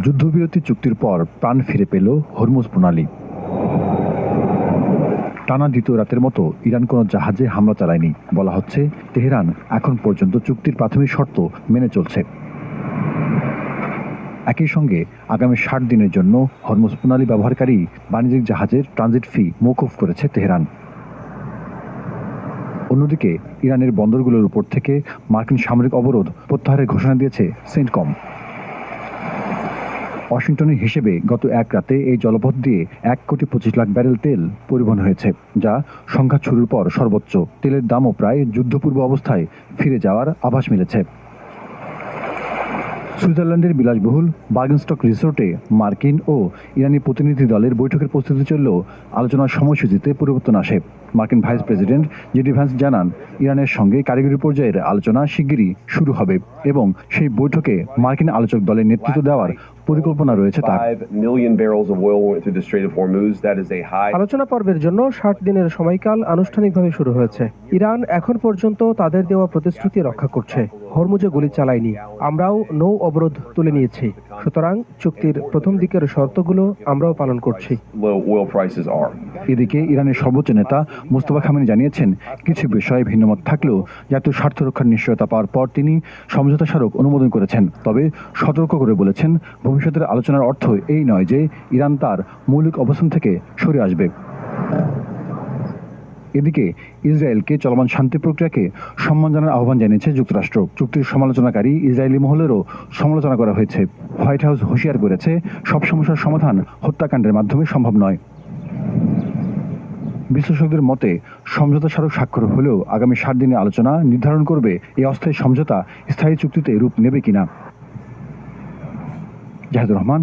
যুদ্ধবিরতি চুক্তির পর প্রাণ ফিরে পেল হরমুজ প্রণালী। টানা দ্বিতীয় রাতের মতো ইরান কোনো জাহাজে হামলা চালায়নি। বলা হচ্ছে তেহরান এখন পর্যন্ত চুক্তির প্রাথমিক শর্ত মেনে চলছে। একই সঙ্গে আগামী ৬০ দিনের জন্য হরমুজ প্রণালী ব্যবহারকারী বাণিজ্যিক জাহাজের ট্রানজিট ফি মওকুফ করেছে তেহরান। অন্যদিকে ইরানের বন্দরগুলোর উপর থেকে মার্কিন সামরিক অবরোধ প্রত্যাহারের ঘোষণা দিয়েছে সেন্টকম। ওয়াশিংটনের হিসেবে গত এক রাতে এই জলপথ দিয়ে ১,২৫,০০,০০০ ব্যারেল তেল পরিবহন হয়েছে, যা সংঘাত শুরুর পর সর্বোচ্চ। তেলের দামও প্রায় যুদ্ধপূর্ব অবস্থায় ফিরে যাওয়ার আভাস মিলেছে। সুইজারল্যান্ডের বিলাসবহুল বার্গেনস্টক রিসোর্টে মার্কিন ও ইরানি প্রতিনিধি দলের বৈঠকের প্রস্তুতি চললেও আলোচনার সময়সূচিতে পরিবর্তন আসে। মার্কিন ভাইস প্রেসিডেন্ট জেডি ভ্যান্স জানান, ইরানের সঙ্গে কারিগরি পর্যায়ের আলোচনা শিগগিরই শুরু হবে এবং সেই বৈঠকে মার্কিন আলোচক দলের নেতৃত্ব দেওয়ার পরিকল্পনা রয়েছে তার। আলোচনা পর্বের জন্য ৬০ দিনের সময়কাল আনুষ্ঠানিকভাবে শুরু হয়েছে। ইরান এখন পর্যন্ত তাদের দেওয়া প্রতিশ্রুতি রক্ষা করছে। হরমুজে গুলি চালায়নি, আমরাও নৌ অবরোধ তুলে নিয়েছি। সুতরাং চুক্তির প্রথম দিকের শর্তগুলো আমরাও পালন করছি। এদিকে ইরানের সর্বোচ্চ নেতা মোস্তফা খামেনি জানিয়েছেন, কিছু বিষয়ে ভিন্নমত থাকলেও জাতীয় স্বার্থ রক্ষার নিশ্চয়তা পাওয়ার পর তিনি সমঝোতা স্মারক অনুমোদন করেছেন। তবে সতর্ক করে বলেছেন, ভবিষ্যতের আলোচনার অর্থ এই নয় যে ইরান তার মৌলিক অবস্থান থেকে সরে আসবে। এদিকে ইসরায়েলকে চলমান শান্তি প্রক্রিয়াকে সম্মান জানার আহ্বান জানিয়েছে যুক্তরাষ্ট্র। চুক্তির সমালোচনাকারী ইসরায়েলি মহলেরও সমালোচনা করা হয়েছে। হোয়াইট হাউস হুঁশিয়ার করেছে, সব সমস্যার সমাধান হত্যাকাণ্ডের মাধ্যমে সম্ভব নয়। বিশ্লেষকদের মতে সমঝোতা স্মারক স্বাক্ষর হলেও আগামী ৬০ দিনের আলোচনা নির্ধারণ করবে এই অস্থায়ী সমঝোতা স্থায়ী চুক্তিতে রূপ নেবে কিনা। জাহিদুর রহমান,